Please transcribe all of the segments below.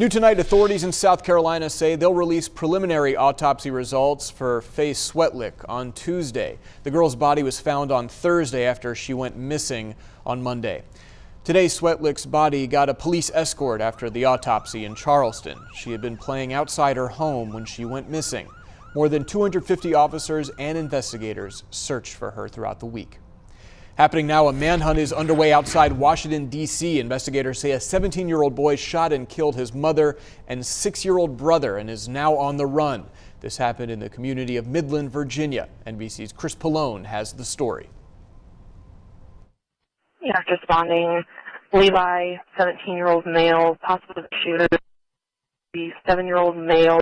New tonight, authorities in South Carolina say they'll release preliminary autopsy results for Faye Swetlick on Tuesday. The girl's body was found on Thursday after she went missing on Monday. Today, Swetlick's body got a police escort after the autopsy in Charleston. She had been playing outside her home when she went missing. More than 250 officers and investigators searched for her throughout the week. Happening now, a manhunt is underway outside Washington, D.C. Investigators say a 17-year-old boy shot and killed his mother and 6-year-old brother and is now on the run. This happened in the community of Midland, Virginia. NBC's Chris Pallone has the story. After responding, Levi, 17-year-old male, possible shooter, the 7-year-old male.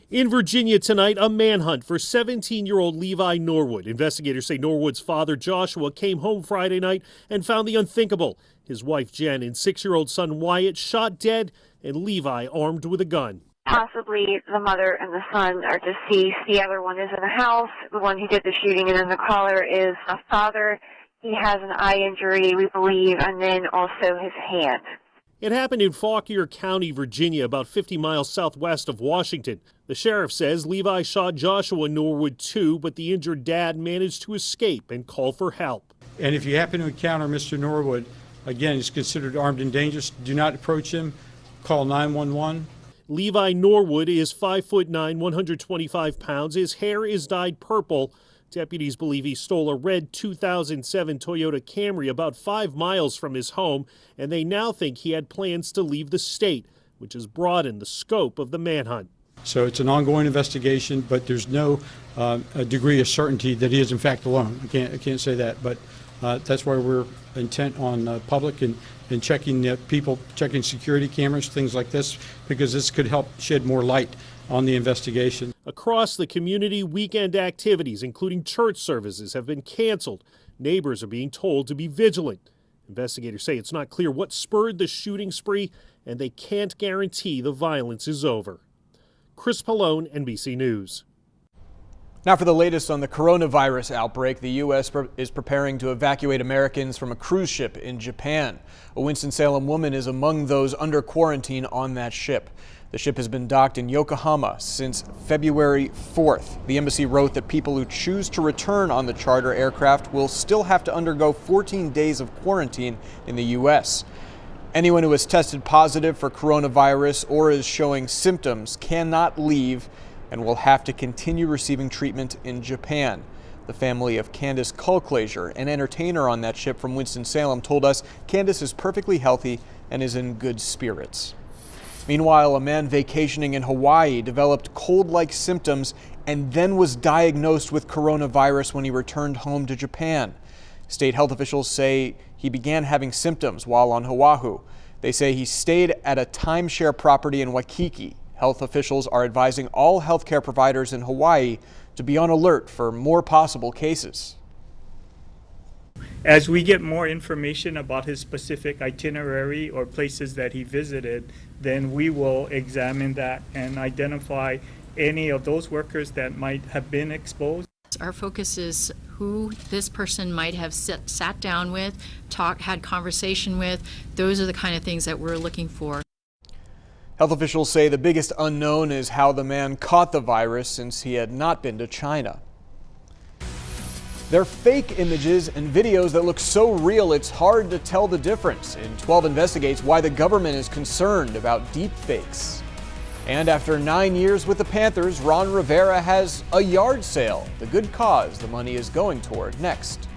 In Virginia tonight, a manhunt for 17-year-old Levi Norwood. Investigators say Norwood's father, Joshua, came home Friday night and found the unthinkable. His wife, Jen, and 6-year-old son, Wyatt, shot dead, and Levi armed with a gun. Possibly the mother and the son are deceased. The other one is in the house. The one who did the shooting and then the caller is a father. He has an eye injury, we believe, and then also his hand. It happened in Fauquier County, Virginia, about 50 miles southwest of Washington. The sheriff says Levi shot Joshua Norwood too, but the injured dad managed to escape and call for help. And if you happen to encounter Mr. Norwood, again, he's considered armed and dangerous. Do not approach him. Call 911. Levi Norwood is 5'9", 125 pounds. His hair is dyed purple. Deputies believe he stole a red 2007 Toyota Camry about 5 miles from his home, and they now think he had plans to leave the state, which has broadened the scope of the manhunt. So it's an ongoing investigation, but there's no degree of certainty that he is in fact alone. I can't say that, but that's why we're intent on public and checking people, checking security cameras, things like this, because this could help shed more light on the investigation. Across the community, weekend activities, including church services, have been canceled. Neighbors are being told to be vigilant. Investigators say it's not clear what spurred the shooting spree, and they can't guarantee the violence is over. Chris Pallone, NBC News. Now for the latest on the coronavirus outbreak, the U.S. is preparing to evacuate Americans from a cruise ship in Japan. A Winston-Salem woman is among those under quarantine on that ship. The ship has been docked in Yokohama since February 4th. The embassy wrote that people who choose to return on the charter aircraft will still have to undergo 14 days of quarantine in the U.S. Anyone who has tested positive for coronavirus or is showing symptoms cannot leave and will have to continue receiving treatment in Japan. The family of Candace Culclaser, an entertainer on that ship from Winston-Salem, told us Candace is perfectly healthy and is in good spirits. Meanwhile, a man vacationing in Hawaii developed cold-like symptoms and then was diagnosed with coronavirus when he returned home to Japan. State health officials say he began having symptoms while on Oahu. They say he stayed at a timeshare property in Waikiki. Health officials are advising all healthcare providers in Hawaii to be on alert for more possible cases. As we get more information about his specific itinerary or places that he visited, then we will examine that and identify any of those workers that might have been exposed. Our focus is who this person might have sat down with, had conversation with. Those are the kind of things that we're looking for. Health officials say the biggest unknown is how the man caught the virus since he had not been to China. They're fake images and videos that look so real it's hard to tell the difference. In 12 investigates why the government is concerned about deep fakes. And after 9 years with the Panthers, Ron Rivera has a yard sale. The good cause the money is going toward next.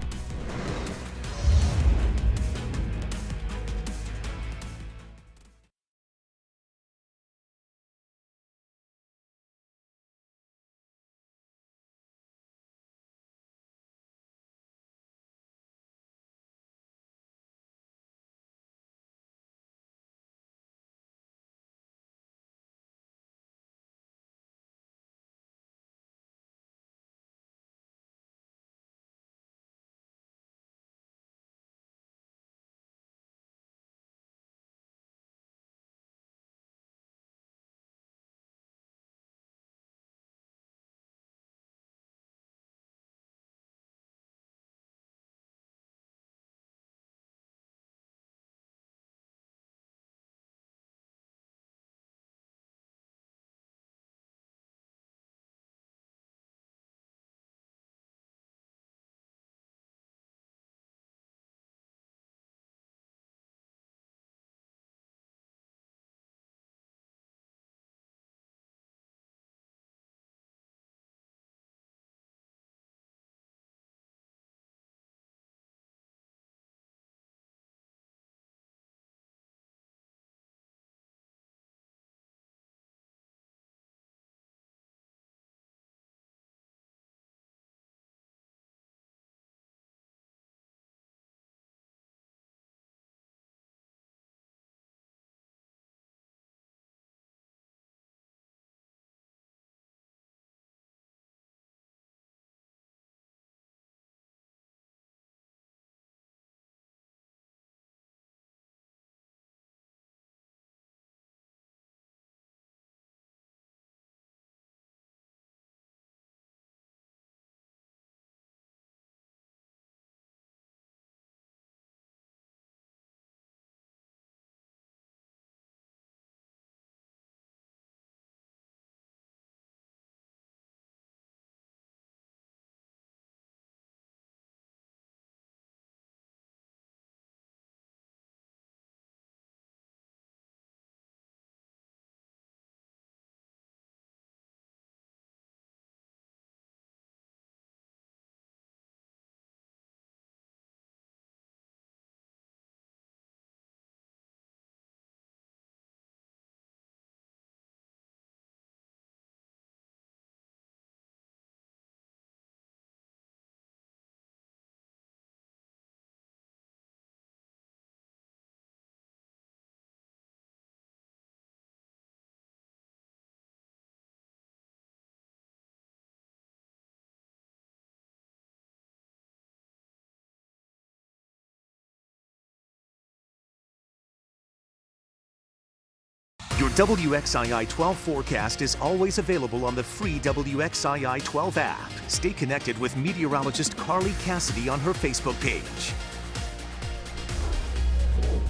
Your WXII 12 forecast is always available on the free WXII 12 app. Stay connected with meteorologist Carly Cassidy on her Facebook page.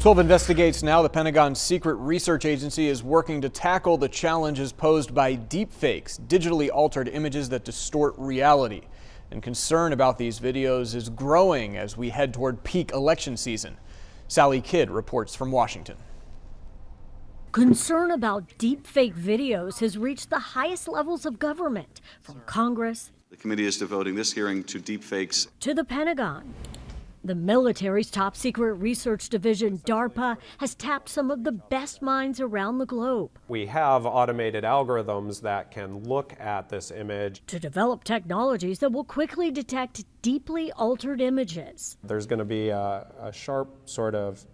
12 investigates now. The Pentagon's secret research agency is working to tackle the challenges posed by deepfakes, digitally altered images that distort reality. And concern about these videos is growing as we head toward peak election season. Sally Kidd reports from Washington. Concern about deepfake videos has reached the highest levels of government, from Congress. The committee is devoting this hearing to deepfakes. To the Pentagon. The military's top secret research division, DARPA, has tapped some of the best minds around the globe. We have automated algorithms that can look at this image to develop technologies that will quickly detect deeply altered images. There's going to be a sharp sort of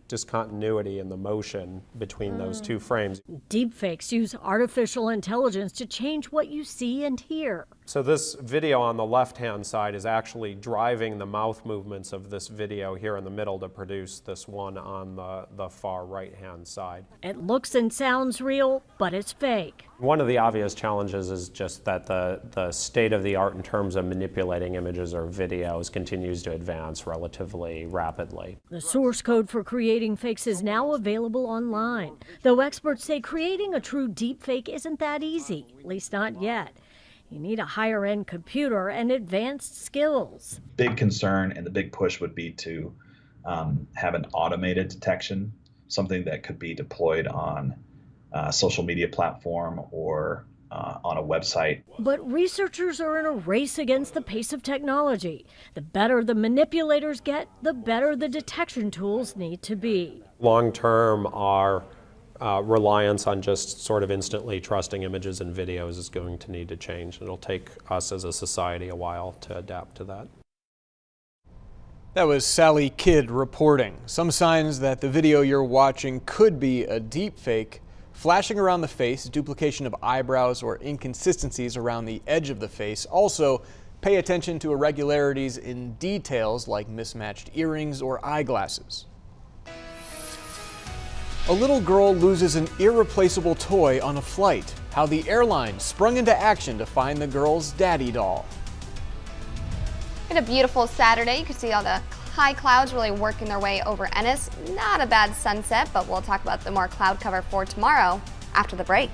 discontinuity in the motion between those two frames. Deepfakes use artificial intelligence to change what you see and hear. So this video on the left-hand side is actually driving the mouth movements of this video here in the middle to produce this one on the far right-hand side. It looks and sounds real, but it's fake. One of the obvious challenges is just that the state of the art in terms of manipulating images or videos continues to advance relatively rapidly. The source code for creating fakes is now available online, though experts say creating a true deepfake isn't that easy, at least not yet. You need a higher-end computer and advanced skills. Big concern and the big push would be to have an automated detection, something that could be deployed on a social media platform or on a website. But researchers are in a race against the pace of technology. The better the manipulators get, the better the detection tools need to be. Long-term, our reliance on just sort of instantly trusting images and videos is going to need to change. It'll take us as a society a while to adapt to that. That was Sally Kidd reporting. Some signs that the video you're watching could be a deep fake: flashing around the face, duplication of eyebrows, or inconsistencies around the edge of the face. Also, pay attention to irregularities in details like mismatched earrings or eyeglasses. A little girl loses an irreplaceable toy on a flight. How the airline sprung into action to find the girl's daddy doll. It's a beautiful Saturday. You can see all the high clouds really working their way over Ennis. Not a bad sunset, but we'll talk about the more cloud cover for tomorrow after the break.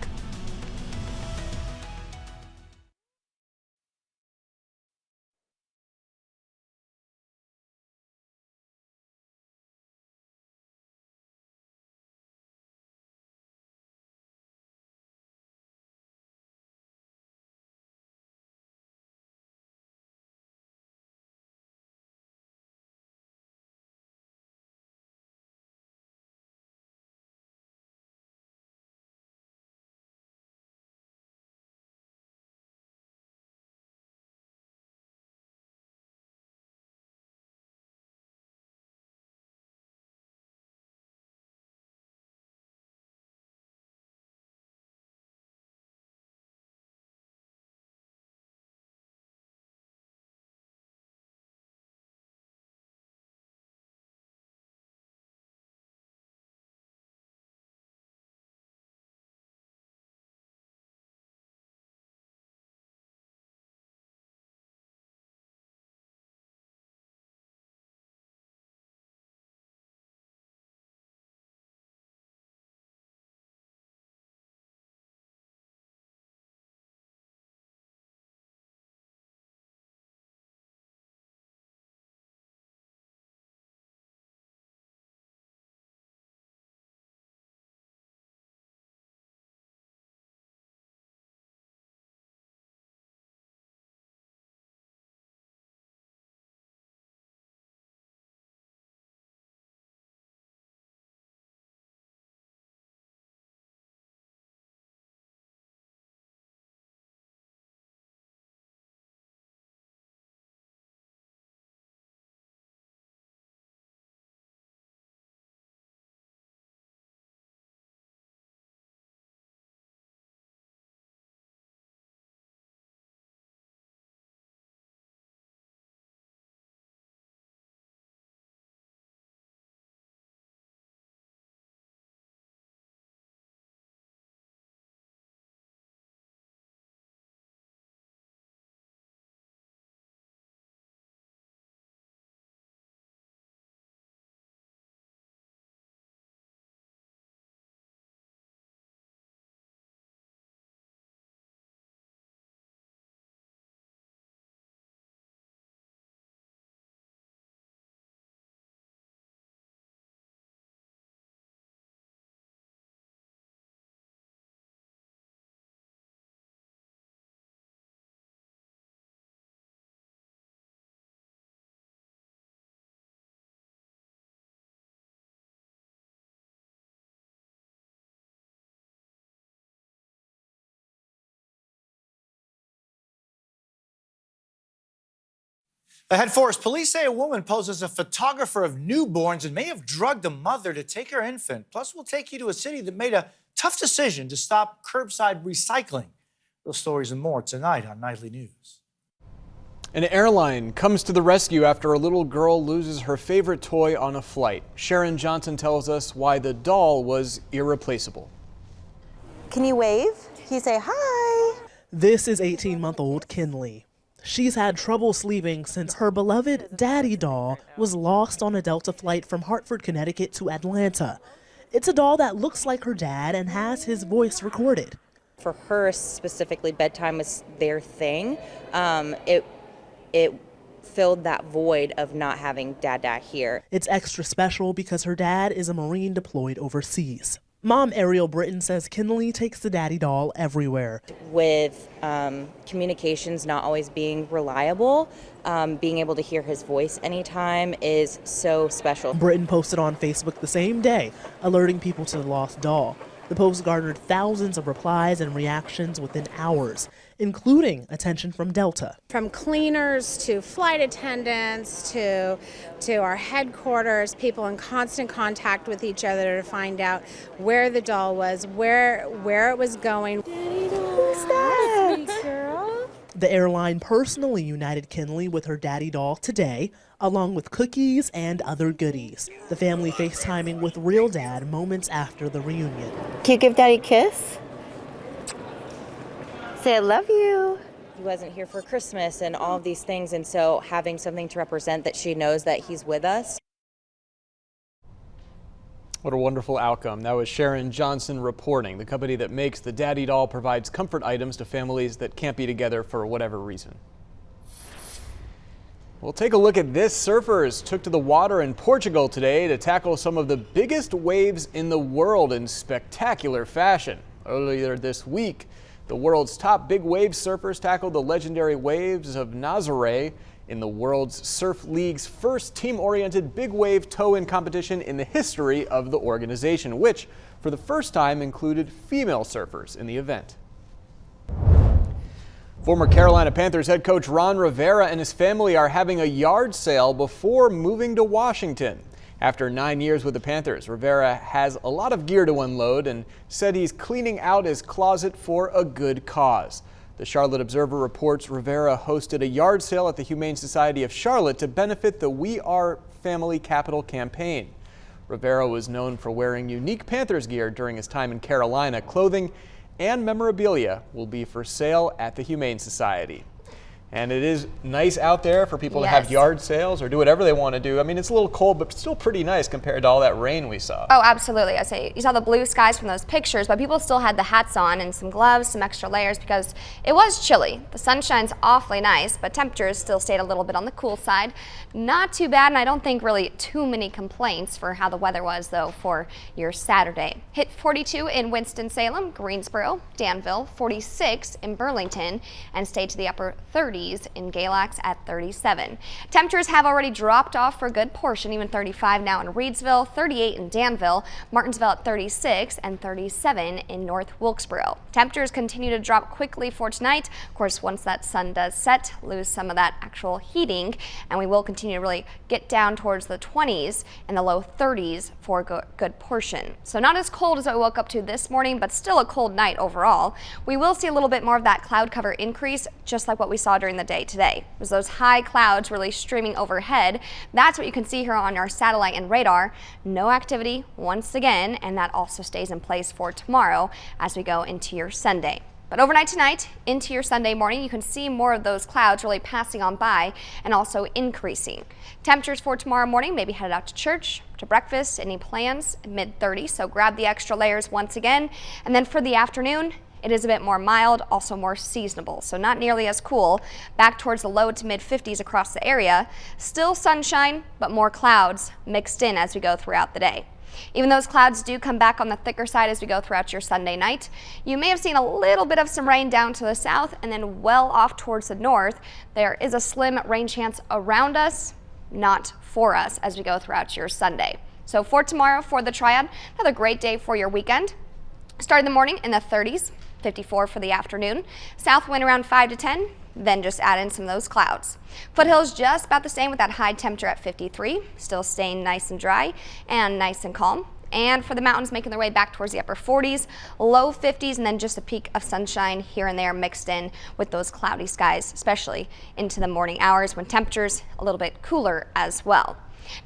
Ahead first, police say a woman posed as a photographer of newborns and may have drugged a mother to take her infant. Plus, we'll take you to a city that made a tough decision to stop curbside recycling. Those stories and more tonight on Nightly News. An airline comes to the rescue after a little girl loses her favorite toy on a flight. Sharon Johnson tells us why the doll was irreplaceable. Can you wave? Can you say hi? This is 18-month-old Kinley. She's had trouble sleeping since her beloved Daddy doll was lost on a Delta flight from Hartford, Connecticut to Atlanta. It's a doll that looks like her dad and has his voice recorded. For her specifically, bedtime was their thing. It filled that void of not having Dada here. It's extra special because her dad is a Marine deployed overseas. Mom Ariel Britton says Kinley takes the Daddy doll everywhere. With communications not always being reliable, being able to hear his voice anytime is so special. Britton posted on Facebook the same day, alerting people to the lost doll. The post garnered thousands of replies and reactions within hours, including attention from Delta. From cleaners to flight attendants to our headquarters, people in constant contact with each other to find out where the doll was, where it was going. Who's that? Sweet girl. The airline personally united Kinley with her Daddy doll today, along with cookies and other goodies. The family FaceTiming with real dad moments after the reunion. Can you give Daddy a kiss? Say I love you. He wasn't here for Christmas and all of these things, and so having something to represent that she knows that he's with us. What a wonderful outcome. That was Sharon Johnson reporting. The company that makes the Daddy doll provides comfort items to families that can't be together for whatever reason. We'll take a look at this. Surfers took to the water in Portugal today to tackle some of the biggest waves in the world in spectacular fashion. Earlier this week, the world's top big wave surfers tackled the legendary waves of Nazaré in the World's Surf League's first team-oriented big wave tow-in competition in the history of the organization, which for the first time included female surfers in the event. Former Carolina Panthers head coach Ron Rivera and his family are having a yard sale before moving to Washington. After 9 years with the Panthers, Rivera has a lot of gear to unload and said he's cleaning out his closet for a good cause. The Charlotte Observer reports Rivera hosted a yard sale at the Humane Society of Charlotte to benefit the We Are Family Capital campaign. Rivera was known for wearing unique Panthers gear during his time in Carolina. Clothing and memorabilia will be for sale at the Humane Society. And it is nice out there for people to have yard sales or do whatever they want to do. I mean, it's a little cold, but still pretty nice compared to all that rain we saw. Oh, absolutely. I say you saw the blue skies from those pictures, but people still had the hats on and some gloves, some extra layers because it was chilly. The sunshine's awfully nice, but temperatures still stayed a little bit on the cool side. Not too bad, and I don't think really too many complaints for how the weather was, though, for your Saturday. Hit 42 in Winston-Salem, Greensboro, Danville, 46 in Burlington, and stayed to the upper 30s in Galax at 37. Temperatures have already dropped off for a good portion, even 35 now in Reedsville, 38 in Danville, Martinsville at 36, and 37 in North Wilkesboro. Temperatures continue to drop quickly for tonight. Of course, once that sun does set, lose some of that actual heating, and we will continue to really get down towards the 20s and the low 30s for a good portion. So not as cold as I woke up to this morning, but still a cold night overall. We will see a little bit more of that cloud cover increase, just like what we saw during the day today. It was those high clouds really streaming overhead. That's what you can see here on our satellite and radar. No activity once again, and that also stays in place for tomorrow as we go into your Sunday. But overnight tonight into your Sunday morning, you can see more of those clouds really passing on by and also increasing. Temperatures for tomorrow morning, maybe headed out to church, to breakfast, any plans, mid-30s, so grab the extra layers once again. And then for the afternoon, it is a bit more mild, also more seasonable, so not nearly as cool. Back towards the low to mid-50s across the area. Still sunshine, but more clouds mixed in as we go throughout the day. Even those clouds do come back on the thicker side as we go throughout your Sunday night. You may have seen a little bit of some rain down to the south and then well off towards the north. There is a slim rain chance around us, not for us as we go throughout your Sunday. So for tomorrow, for the Triad, another great day for your weekend. Start in the morning in the 30s, 54 for the afternoon. South wind around 5 to 10. then just add in some of those clouds. Foothills just about the same with that high temperature at 53, still staying nice and dry and nice and calm. And for the mountains, making their way back towards the upper 40s, low 50s, and then just a peak of sunshine here and there mixed in with those cloudy skies, especially into the morning hours when temperatures a little bit cooler as well.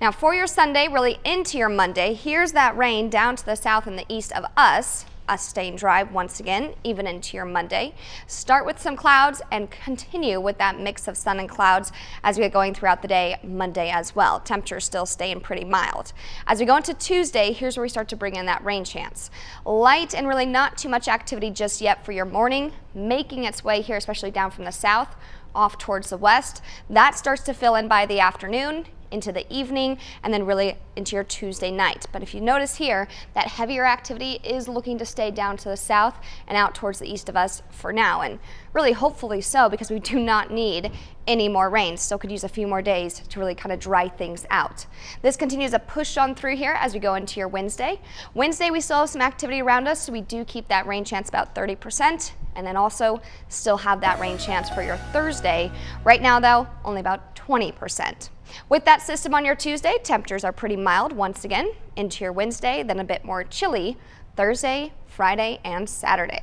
Now for your Sunday, really into your Monday, here's that rain down to the south and the east of us staying dry once again, even into your Monday. Start with some clouds and continue with that mix of sun and clouds as we get going throughout the day Monday as well. Temperatures still staying pretty mild. As we go into Tuesday, here's where we start to bring in that rain chance. Light and really not too much activity just yet for your morning, making its way here, especially down from the south off towards the west. That starts to fill in by the afternoon, into the evening, and then really into your Tuesday night. But if you notice here, that heavier activity is looking to stay down to the south and out towards the east of us for now, and really hopefully so, because we do not need any more rain. Still could use a few more days to really kind of dry things out. This continues to push on through here as we go into your Wednesday. Wednesday, we still have some activity around us, so we do keep that rain chance about 30%, and then also still have that rain chance for your Thursday. Right now though, only about 20%. With that system on your Tuesday, temperatures are pretty mild once again into your Wednesday, then a bit more chilly Thursday, Friday, and Saturday.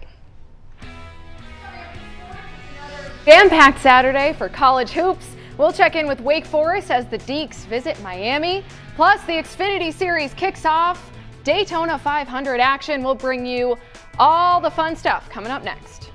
Jam-packed Saturday for college hoops. We'll check in with Wake Forest as the Deacs visit Miami. Plus, the Xfinity Series kicks off. Daytona 500 action will bring you all the fun stuff coming up next.